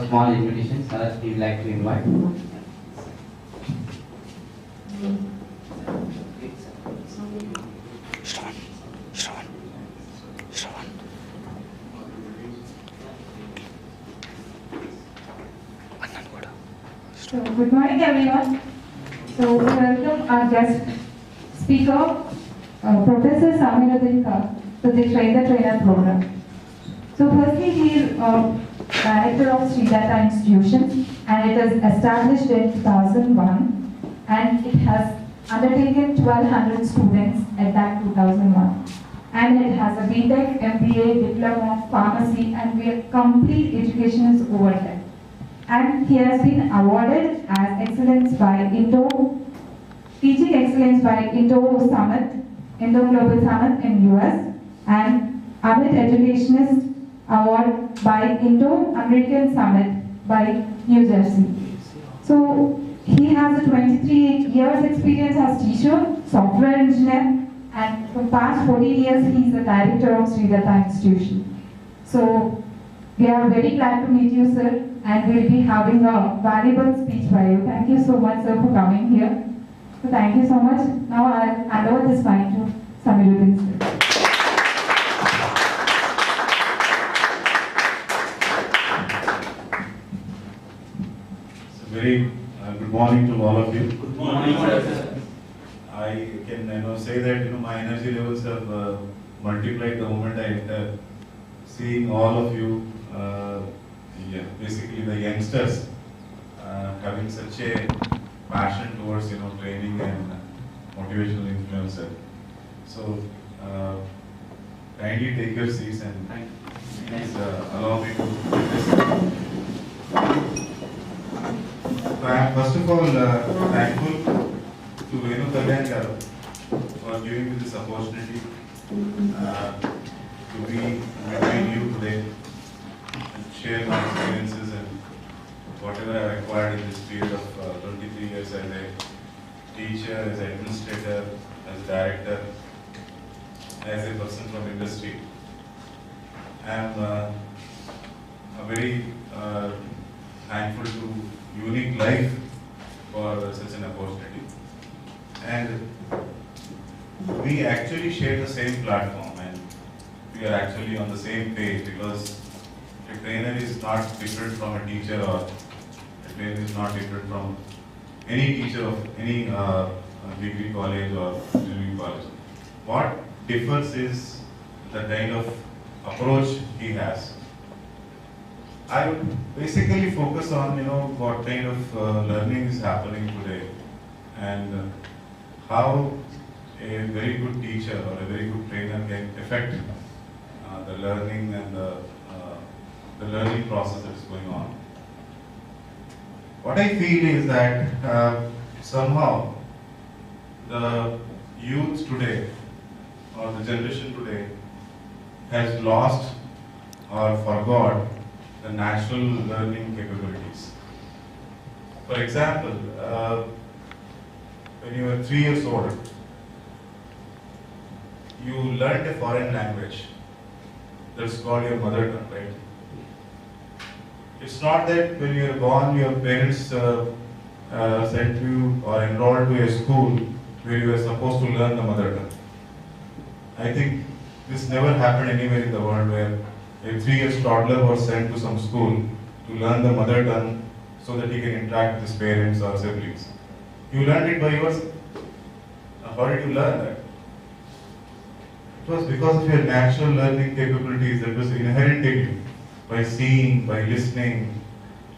a small invitation, sir, we would like to invite. So, good morning everyone. So, we welcome our guest speaker, Professor Samiruddin Khan, to the Train the Trainer program. So, firstly, he is director of Sridhar Institution, and it is established in 2001, and it has undertaken 1200 students at that 2001. And it has a BTech, MBA, Diploma, Pharmacy, and where complete education is over there. And he has been awarded as Excellence by Teaching Excellence by Indo Global Summit in US, and Amit Educationist Award by Indo-American Summit by New Jersey. So he has a 23 years experience as teacher, software engineer, and for past 14 years he is the director of Sridhar Institution. So we are very glad to meet you, sir, and we'll be having a valuable speech by you. Thank you so much, sir, for coming here. So thank you so much. Now I'll hand over this mic to Samiruddin, sir. So very good morning to all of you. Good morning, sir. I can say that my energy levels have multiplied the moment I enter. Seeing all of you, basically the youngsters, having such a passion towards training and motivational influencer. So kindly take your seats and please allow me to do this. So I am first of all thankful to Venu Kalyan garu for giving me this opportunity to be between you today and share my experiences and whatever I acquired in this period of 23 years as a teacher, as an administrator, as a director, as a person from industry. I am very thankful to Unique Life for such an opportunity. And we actually share the same platform and we are actually on the same page, because a trainer is not different from a teacher, or a trainer is not different from any teacher of any degree college or engineering college. What differs is the kind of approach he has. I would basically focus on what kind of learning is happening today, and how a very good teacher or a very good trainer can affect the learning and the learning process that is going on. What I feel is that somehow the youth today or the generation today has lost or forgot the natural learning capabilities. For example, when you were 3 years old, you learned a foreign language. That's called your mother tongue, right? It's not that when you are born, your parents sent you or enrolled to a school where you were supposed to learn the mother tongue. I think this never happened anywhere in the world where a 3 years toddler was sent to some school to learn the mother tongue so that he can interact with his parents or siblings. You learned it by yourself. How did you learn that? It was because of your natural learning capabilities that was inherent in you, by seeing, by listening,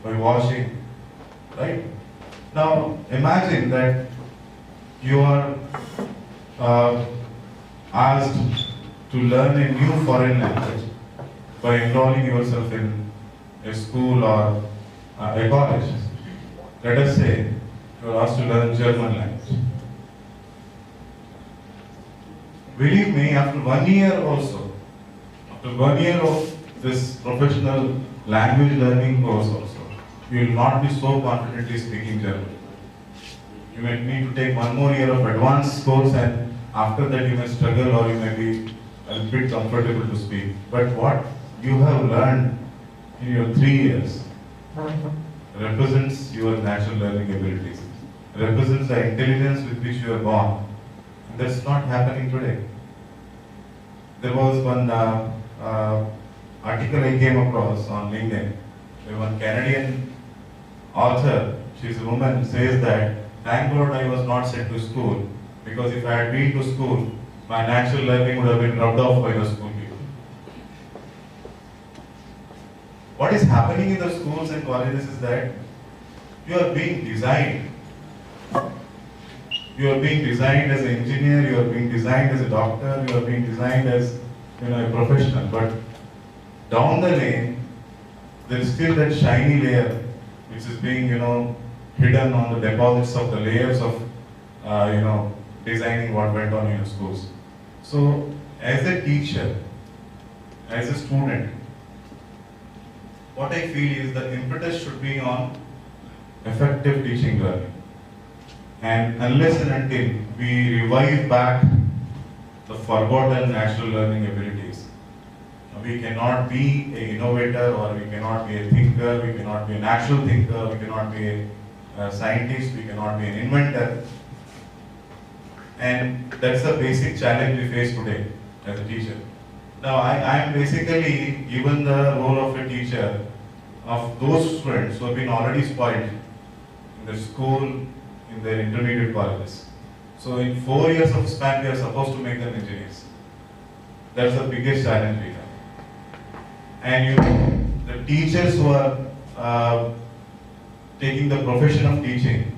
by watching, right? Now imagine that you are asked to learn a new foreign language by enrolling yourself in a school or a college. Let us say you are asked to learn German language. Believe me, after 1 year also, after 1 year of this professional language learning course also, you will not be so confidently speaking German. You may need to take 1 more year of advanced course, and after that you may struggle or you may be a bit comfortable to speak. But what you have learned in your 3 years represents your natural learning abilities, represents the intelligence with which you are born. That's not happening today. There was one article I came across on LinkedIn where one Canadian author, she's a woman, says that thank God I was not sent to school, because if I had been to school, my natural learning would have been rubbed off by the school people. What is happening in the schools and colleges is that you are being designed. You are being designed as an engineer, you are being designed as a doctor, you are being designed as a professional. But down the lane, there is still that shiny layer which is being hidden on the deposits of the layers of designing what went on in your schools. So, as a teacher, as a student, what I feel is the impetus should be on effective teaching learning. And unless and until we revive back the forgotten natural learning abilities, we cannot be an innovator, or we cannot be a thinker, we cannot be a natural thinker, we cannot be a scientist, we cannot be an inventor. And that's the basic challenge we face today as a teacher. Now, I am basically given the role of a teacher of those students who have been already spoiled in their school, in their intermediate colleges. So in 4 years of span, we are supposed to make them engineers. That's the biggest challenge we have. And the teachers who are taking the profession of teaching,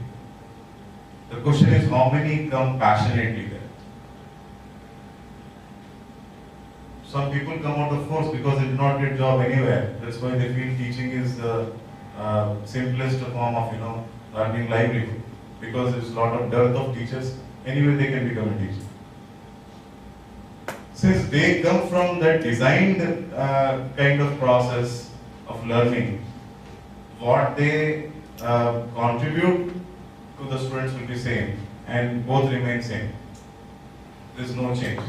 the question is how many come passionately there. Some people come out of force because they did not get job anywhere. That's why they feel teaching is the simplest form of earning livelihood. Because there is a lot of dearth of teachers, anyway they can become a teacher. Since they come from that designed kind of process of learning, what they contribute to the students will be same, and both remain same. There is no change.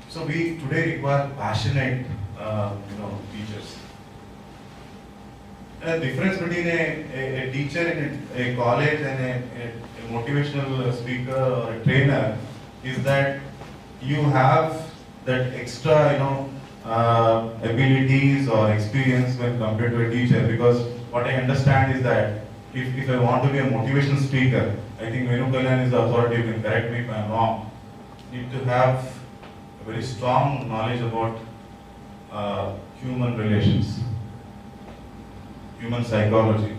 So we today require passionate, teachers. And the difference between a teacher in a college and a motivational speaker or a trainer is that you have that extra, abilities or experience when compared to a teacher. Because what I understand is that if I want to be a motivational speaker, I think Venu Kalyan is the authority, you can correct me if I am wrong, need to have a very strong knowledge about human relations, human psychology,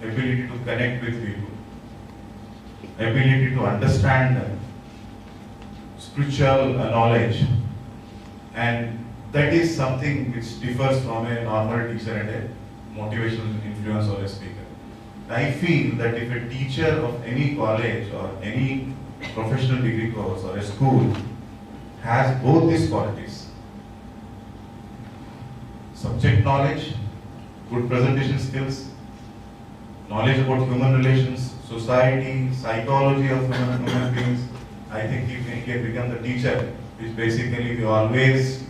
ability to connect with people, ability to understand them, spiritual knowledge, and that is something which differs from a normal teacher and a motivational influence or a speaker. I feel that if a teacher of any college or any professional degree course or a school has both these qualities, subject knowledge, good presentation skills, knowledge about human relations, society, psychology of human beings, I think he can become the teacher, which basically we always,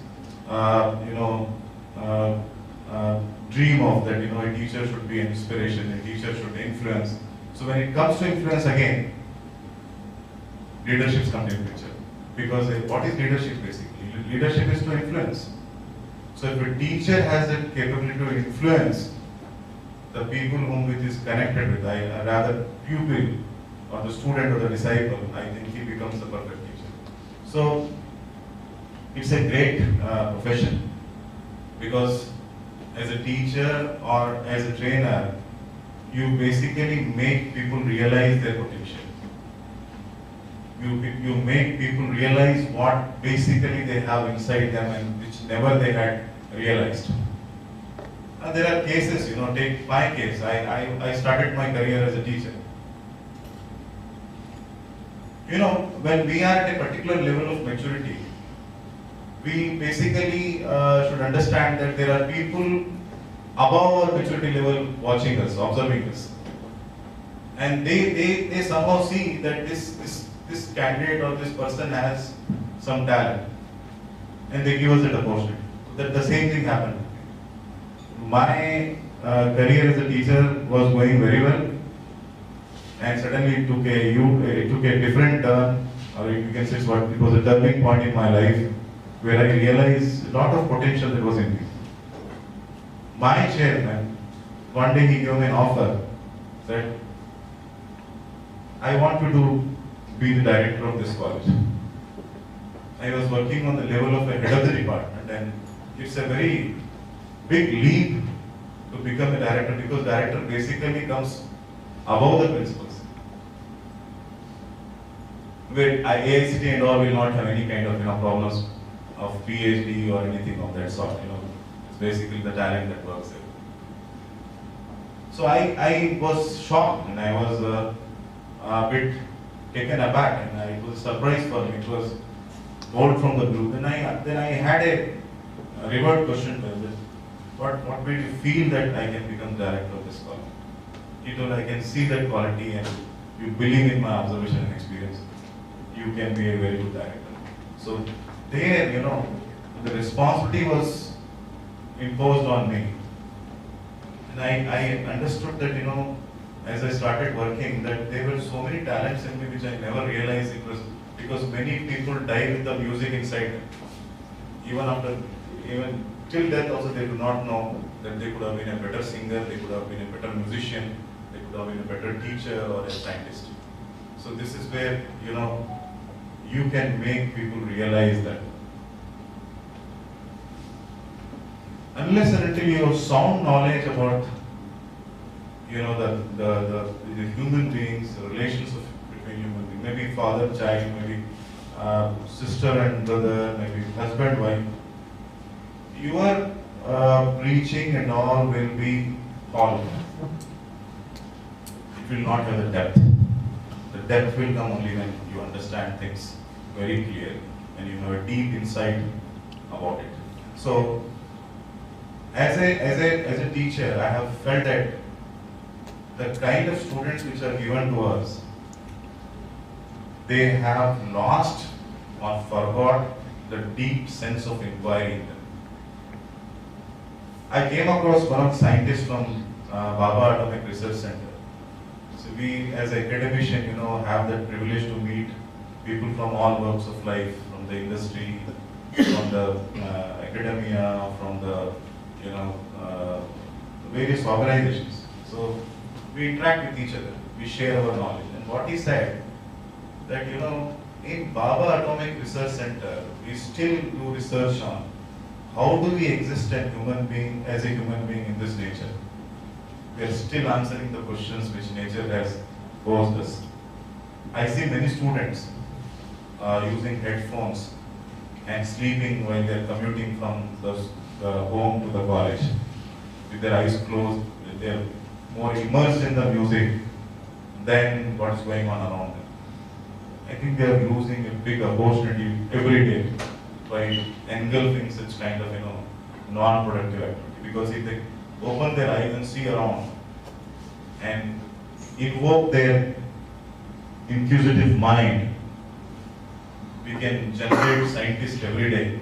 dream of, that a teacher should be an inspiration, a teacher should influence. So when it comes to influence again, leadership comes in picture. Because what is leadership basically? Leadership is to influence. So if a teacher has the capability to influence the people whom it is connected with, rather pupil or the student or the disciple, I think he becomes the perfect teacher. So it's a great profession, because as a teacher or as a trainer, you basically make people realize their potential. You make people realize what basically they have inside them and which never they had realized. There are cases, take my case. I started my career as a teacher. When we are at a particular level of maturity, we basically should understand that there are people above our maturity level watching us, observing us. And they somehow see that this candidate or this person has some talent, and they give us that opportunity. That the same thing happened. my career as a teacher was going very well, and suddenly it took a different turn, or you can say it was a turning point in my life, where I realized a lot of potential that was in me. My chairman, one day he gave me an offer that I want you to be the director of this college. I was working on the level of a head of the department, and it's a very big leap to become a director, because director basically comes above the principals. Where AICT and all will not have any kind of problems of PhD or anything of that sort. It's basically the talent that works there. So I was shocked, and I was a bit taken aback, and it was a surprise for me. It was told from the blue. Then I had a revert question to him. What made you feel that I can become director of this college? He told, I can see that quality, and you believe in my observation and experience. You can be a very good director. So there, the responsibility was imposed on me. And I understood that, as I started working, that there were so many talents in me which I never realized it was, because many people die with the music inside them. Even till death also, they do not know that they could have been a better singer, they could have been a better musician, they could have been a better teacher or a scientist. So this is where, you can make people realize that. Unless and until you have sound knowledge about, the human beings, the relations between human beings, maybe father, child, maybe sister and brother, maybe husband, wife, your preaching and all will be hollow. It will not have the depth. The depth will come only when you understand things very clearly and you have a deep insight about it. So, as a teacher, I have felt that the kind of students which are given to us, they have lost or forgot the deep sense of inquiry in them. I came across one of the scientists from Bhabha Atomic Research Center. So we, as academicians, have that privilege to meet people from all walks of life, from the industry, from the academia, from the various organizations. So we interact with each other, we share our knowledge. And what he said, that in Bhabha Atomic Research Center, we still do research on how do we exist as a human being in this nature. We are still answering the questions which nature has posed us. I see many students using headphones and sleeping while they are commuting from the home to the college, with their eyes closed. They are more immersed in the music than what is going on around them. I think they are losing a big opportunity every day by engulfing such kind of non-productive activity. Because if they open their eyes and see around and invoke their inquisitive mind, we can generate scientists every day.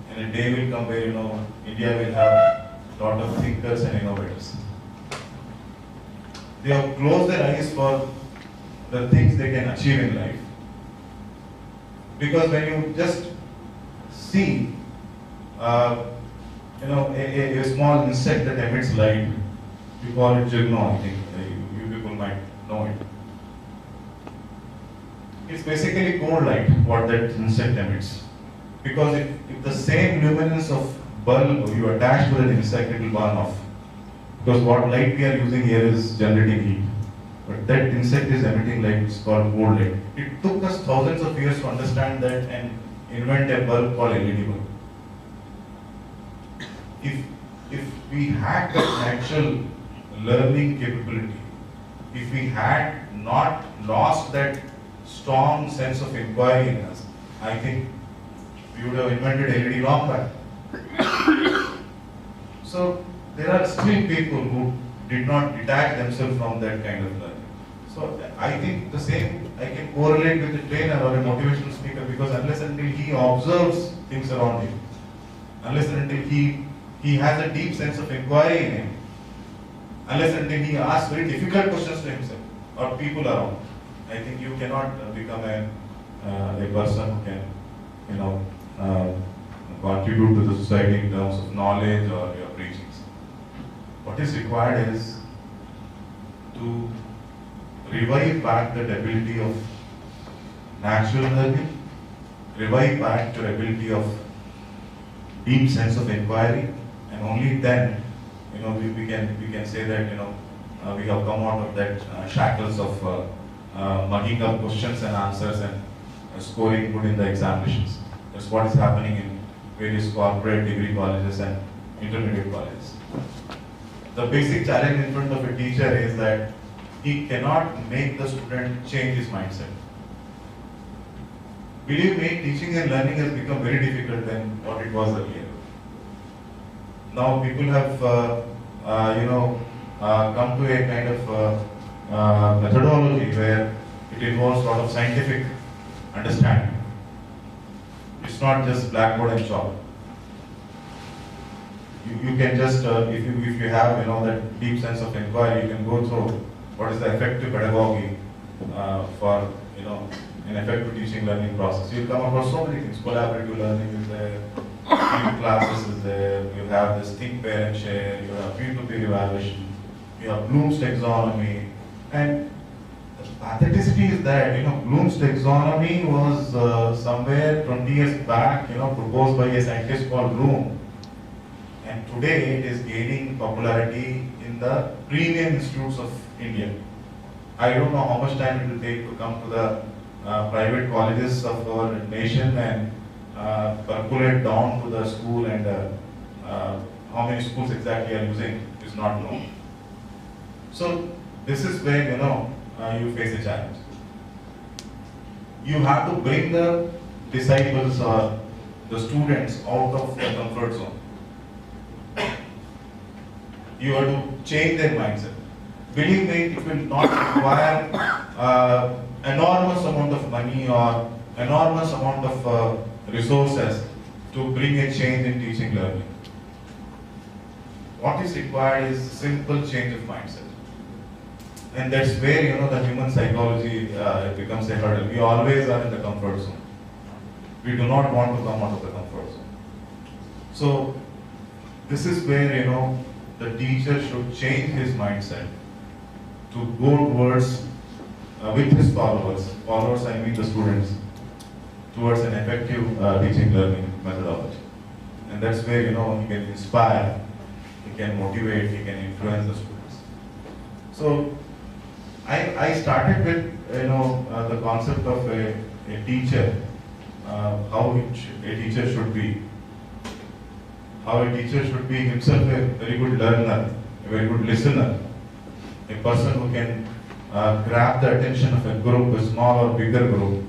And a day will come where India will have a lot of thinkers and innovators. They have closed their eyes for the things they can achieve in life. Because when you just see a small insect that emits light, we call it gyrno, I think. You people might know it. It's basically cold light, what that insect emits. Because if the same luminance of bulb you attach to that insect, it will burn off. Because what light we are using here is generating heat. But that insect is emitting light, it's called cold light. It took us thousands of years to understand that and invent a bulb called LED bulb. If we had that natural learning capability, if we had not lost that strong sense of inquiry in us, I think we would have invented LED long back. So there are still people who did not detach themselves from that kind of learning. So I think the same I can correlate with a trainer or a motivational speaker, because unless and until he observes things around him, unless and until he he has a deep sense of inquiry in him, unless until he asks very difficult questions to himself or people around, I think you cannot become a person who can, you know, contribute to the society in terms of knowledge or your preachings. What is required is to revive back the ability of natural learning, revive back the ability of deep sense of inquiry, and only then, you know, we can say that, you know, we have come out of that shackles of mugging up questions and answers and scoring good in the examinations. That's what is happening in various corporate degree colleges and intermediate colleges. The basic challenge in front of a teacher is that he cannot make the student change his mindset. Believe me, teaching and learning has become very difficult than what it was earlier. Now people have, come to a kind of methodology where it involves a lot of scientific understanding. It's not just blackboard and chalk. You can just, if you have, you know, that deep sense of inquiry, you can go through what is the effective pedagogy for, you know, an effective teaching learning process. You'll come across so many things. Collaborative learning is there, field classes is there, you have this think, pair and share, you have peer-to-peer evaluation, you have Bloom's taxonomy, and the patheticity is that, you know, Bloom's taxonomy was somewhere 20 years back, you know, proposed by a scientist called Bloom. And today it is gaining popularity in the premium institutes of India. I don't know how much time it will take to come to the private colleges of our nation and percolate down to the school, and how many schools exactly are using is not known. So this is where, you know, you face a challenge. You have to bring the disciples or the students out of their comfort zone. You have to change their mindset. Believe me, it will not require enormous amount of money or enormous amount of resources to bring a change in teaching learning. What is required is simple change of mindset. And that's where, you know, the human psychology becomes a hurdle. We always are in the comfort zone. We do not want to come out of the comfort zone. So this is where, you know, the teacher should change his mindset to go towards, with his followers I mean the students, towards an effective teaching learning methodology. And that's where, you know, he can inspire, he can motivate, he can influence the students. So I started with, you know, the concept of a teacher, how a teacher should be. How a teacher should be himself a very good learner, a very good listener, a person who can grab the attention of a group, a small or bigger group,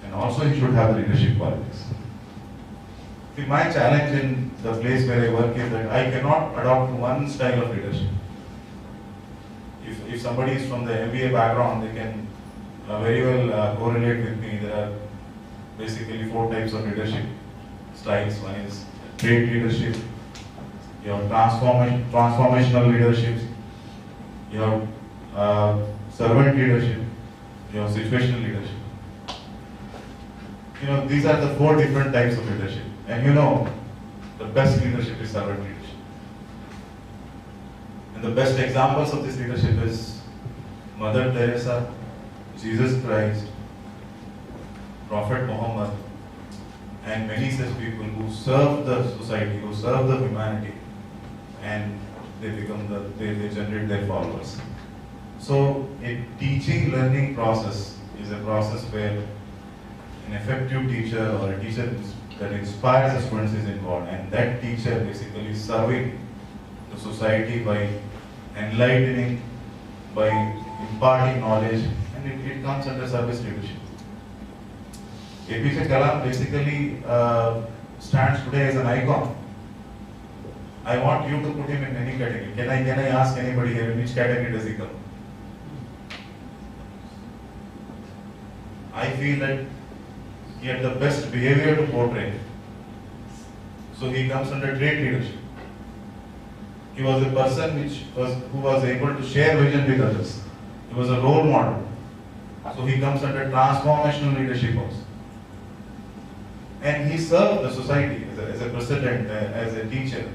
and also he should have leadership qualities. See, my challenge in the place where I work is that I cannot adopt one style of leadership. If somebody is from the MBA background, they can very well correlate with me. There are basically 4 types of leadership styles. One is trait leadership, you have transformational leadership, you have servant leadership, you have situational leadership. You know, these are the 4 different types of leadership. And you know, the best leadership is servant leadership. And the best examples of this leadership is Mother Teresa, Jesus Christ, Prophet Muhammad, and many such people who serve the society, who serve the humanity, and they generate their followers. So a teaching learning process is a process where an effective teacher or a teacher that inspires the students is involved, and that teacher basically is serving the society by enlightening, by imparting knowledge, and it comes under service leadership. APJ Kalam basically stands today as an icon. I want you to put him in any category. Can I ask anybody here in which category does he come? I feel that he had the best behavior to portray. So he comes under great leadership. He was a person who was able to share vision with others. He was a role model. So he comes under transformational leadership also. And he served the society as a president, as a teacher.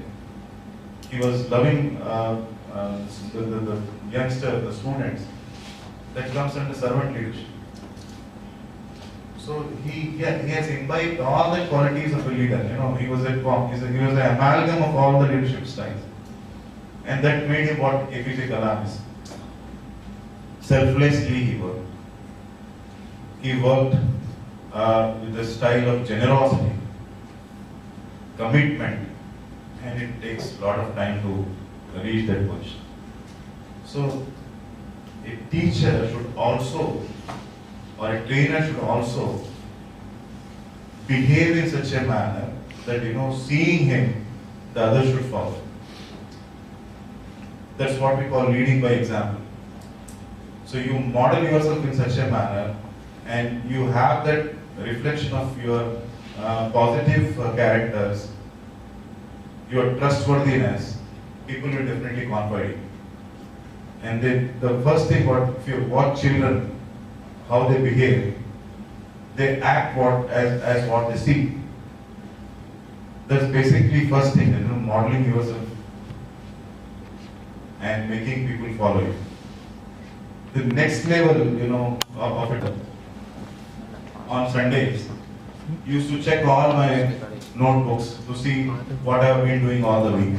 He was loving the youngster, the students. That comes under servant leadership. So he has imbibed all the qualities of a leader. You know, he was an amalgam of all the leadership styles. And that made him what APJ Kalam is. Selflessly he worked. He worked with a style of generosity, commitment, and it takes a lot of time to reach that position. So a teacher should also, or a trainer should also behave in such a manner that, you know, seeing him, the others should follow. That's what we call leading by example. So you model yourself in such a manner, and you have that reflection of your positive characters, your trustworthiness, people will definitely confide you. And then the first thing, if you watch children, how they behave, they act as what they see. That's basically first thing, you know, modeling yourself and making people follow you. The next level, you know, of it, on Sundays, used to check all my notebooks to see what I've been doing all the week.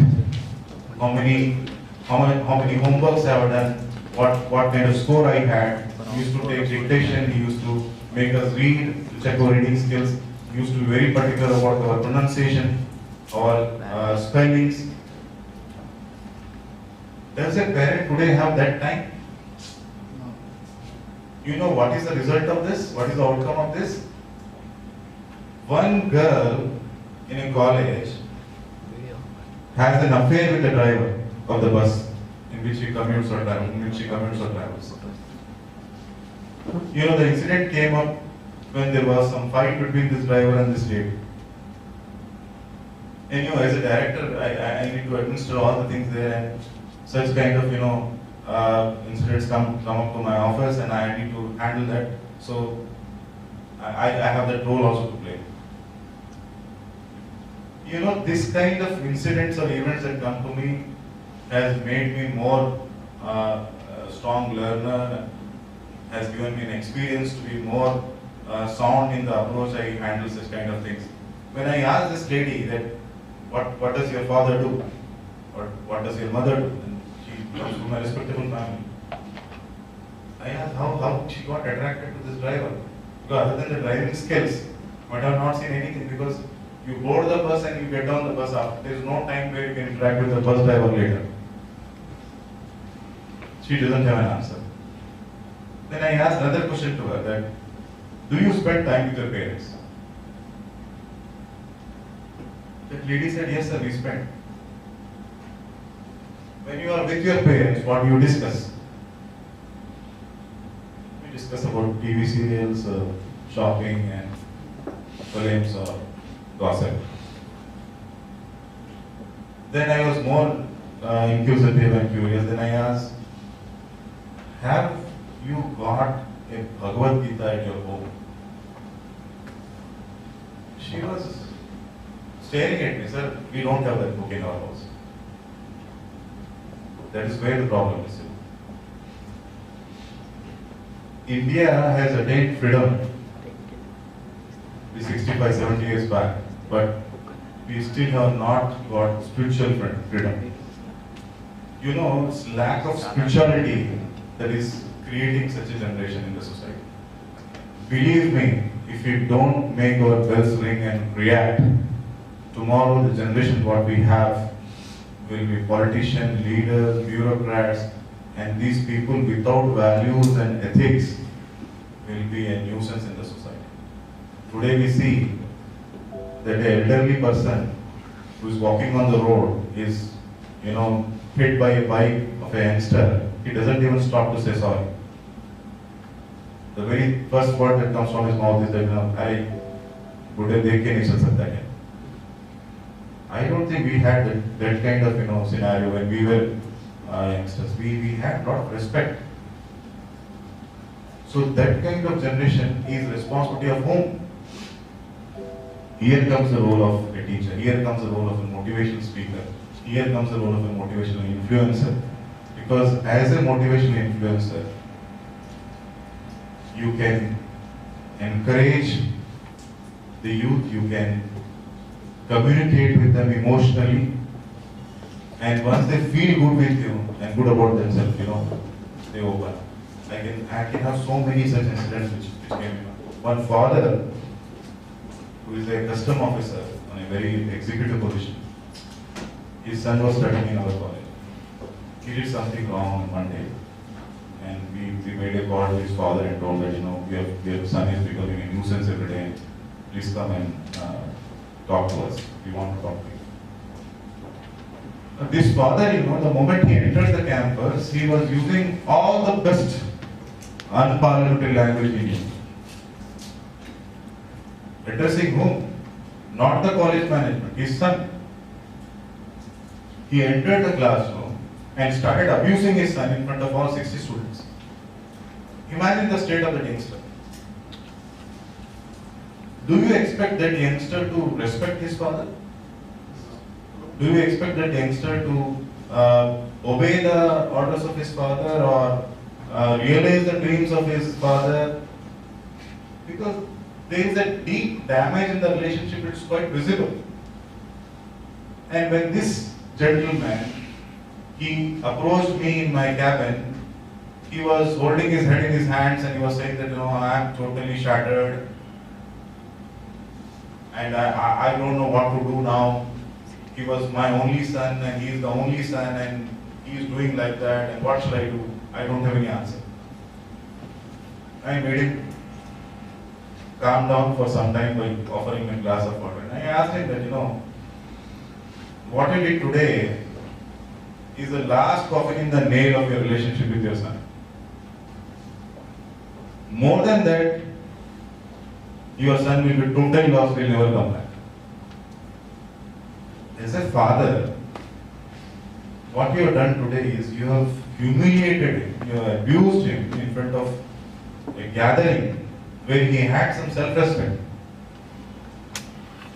How many homeworks I've done, what kind of score I had. He used to take dictation, he used to make us read, to check our reading skills. He used to be very particular about our pronunciation, our spellings. Does a parent today have that time? You know what is the result of this? What is the outcome of this? One girl in a college has an affair with the driver of the bus in which she commutes or travels. You know, the incident came up when there was some fight between this driver and this lady. And you know, as a director, I need to administer all the things there, and such kind of, you know, incidents come up to my office, and I need to handle that. So I have that role also to play. You know, this kind of incidents or events that come to me has made me more strong learner, has given me an experience to be more sound in the approach I handle such kind of things. When I asked this lady that, what does your father do? Or what does your mother do? And she comes from a respectable family. I asked how she got attracted to this driver. Because other than the driving skills, might have not seen anything, because you board the bus and you get down the bus after. There is no time where you can interact with the bus driver later. She doesn't have an answer. Then I asked another question to her that, do you spend time with your parents? That lady said, yes sir, we spend. When you are with your parents, what do you discuss? We discuss about TV serials, shopping and films or gossip. Then I was more inquisitive and curious. Then I asked, have you got a Bhagavad Gita at your home? She was staring at me, sir, we don't have that book in our house. That is where the problem is. India has attained freedom 65, 70 years back, but we still have not got spiritual freedom. You know, it's lack of spirituality that is creating such a generation in the society. Believe me, if we don't make our bells ring and react, tomorrow the generation what we have will be politicians, leaders, bureaucrats, and these people without values and ethics will be a nuisance in the society. Today we see that an elderly person who is walking on the road is, you know, hit by a bike of a youngster. He doesn't even stop to say sorry. The very first word that comes from his mouth is that, you know, I would have taken it. I don't think we had that kind of scenario when we were youngsters. We had a lot of respect. So that kind of generation is responsibility of whom? Here comes the role of a teacher. Here comes the role of a motivational speaker. Here comes the role of a motivational influencer. Because as a motivational influencer, you can encourage the youth, you can communicate with them emotionally, and once they feel good with you and good about themselves, they open. I can have so many such incidents which came in. One father who is a custom officer on a very executive position, his son was studying in our college. He did something wrong on Monday, and we made a call to his father and told that your son is becoming a nuisance every day. Please come and talk to us. We want to talk to you. This father, the moment he entered the campus, he was using all the best unparliamentary language he knew. Addressing whom? Not the college management, his son. He entered the classroom and started abusing his son in front of all 60 students. Imagine the state of the youngster. Do you expect that youngster to respect his father? Do you expect that youngster to obey the orders of his father or realize the dreams of his father? Because there is a deep damage in the relationship, it's quite visible. And when this gentleman, he approached me in my cabin, he was holding his head in his hands and he was saying that, I am totally shattered and I don't know what to do now. He was my only son and he is the only son and he is doing like that and what shall I do? I don't have any answer. I made him calm down for some time by offering him a glass of water. And I asked him that, what you did today is the last coffin in the nail of your relationship with your son. More than that, your son will be totally lost, will never come back. As a father, what you have done today is you have humiliated him, you have abused him in front of a gathering where he had some self-respect.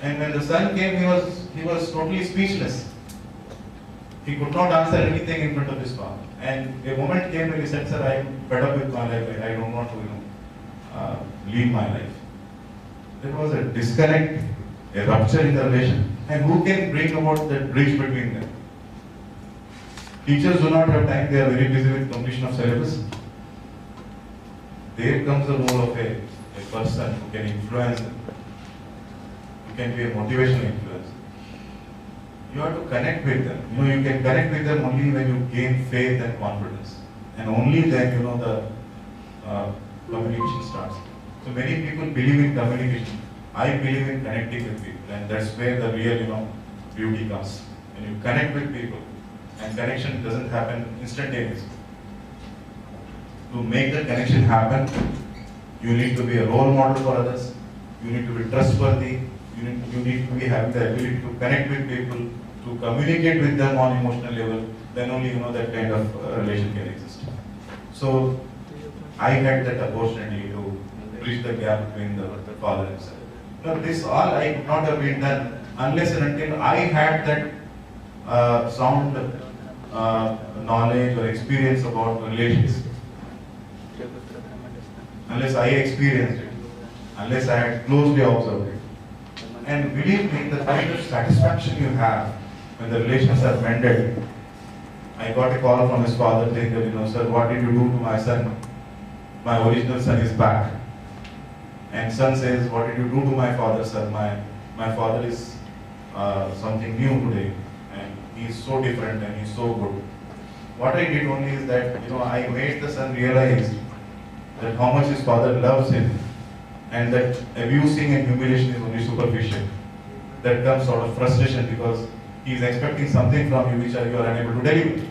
And when the son came, he was totally speechless. He could not answer anything in front of his father. And a moment came when he said, "Sir, I am fed up with my life. I don't want to, lead my life." There was a disconnect, a rupture in the relation. And who can bring about that bridge between them? Teachers do not have time. They are very busy with completion of syllabus. There comes the role of a person who can influence them. You can be a motivational influencer. You have to connect with them. You can connect with them only when you gain faith and confidence. And only then, the communication starts. So many people believe in communication. I believe in connecting with people. And that's where the real, beauty comes. When you connect with people, and connection doesn't happen instantaneously. To make the connection happen, you need to be a role model for others. You need to be trustworthy. You need to be having the ability to connect with people, to communicate with them on emotional level. Then only that kind of relation can exist. So I had that opportunity to bridge the gap between the father and son. This all I could not have been done unless and until I had that sound knowledge or experience about relations. Unless I experienced it, unless I had closely observed it. And believe me, the kind of satisfaction you have when the relations are mended. I got a call from his father saying that, "Sir, what did you do to my son? My original son is back." And son says, "What did you do to my father, sir? My father is something new today, and he is so different and he is so good." What I did only is that, I made the son realize that how much his father loves him, and that abusing and humiliation is only superficial. That comes out of frustration because he is expecting something from you which you are unable to deliver.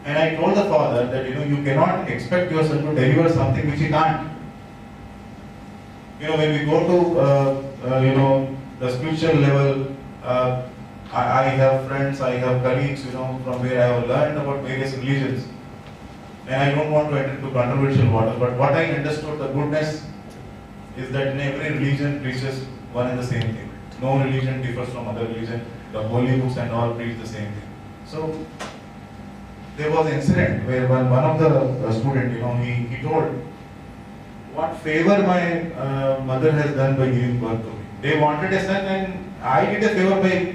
And I told the father that, you cannot expect your son to deliver something which he can't. When we go to, the spiritual level, I have friends, I have colleagues, from where I have learned about various religions. And I don't want to enter into controversial water, but what I understood, the goodness, is that in every religion preaches one and the same thing. No religion differs from other religion. The holy books and all preach the same thing. So there was an incident where one of the student, he told what favor my mother has done by giving birth to me. They wanted a son and I did a favor by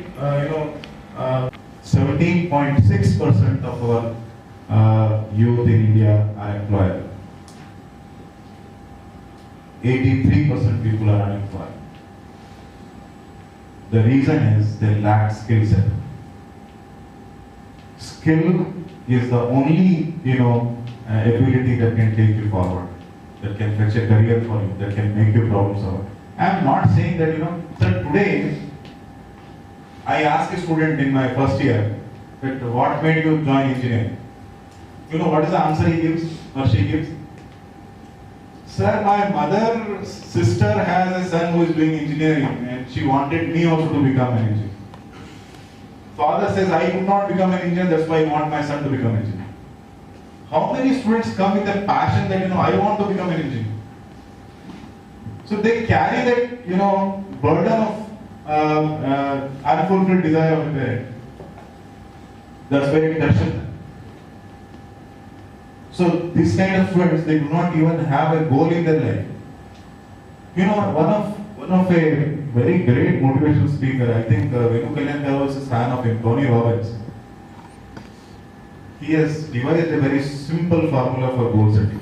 17.6% of our youth in India are employed. 83% people are unemployed. The reason is they lack skill set. Skill is the only, ability that can take you forward, that can fetch a career for you, that can make you problem solve. I am not saying that, sir, today I asked a student in my first year that what made you join engineering? You know what is the answer he gives or she gives? Sir, my mother's sister has a son who is doing engineering and she wanted me also to become an engineer. Father says, I could not become an engineer, that's why I want my son to become an engineer. How many students come with a passion that, I want to become an engineer? So they carry that, burden of unfulfilled desire of a parent. That's where it touches them. So these kind of students, they do not even have a goal in their life. One of a very great motivational speaker, I think Venu Kalyan was a fan of him, Tony Robbins. He has devised a very simple formula for goal setting.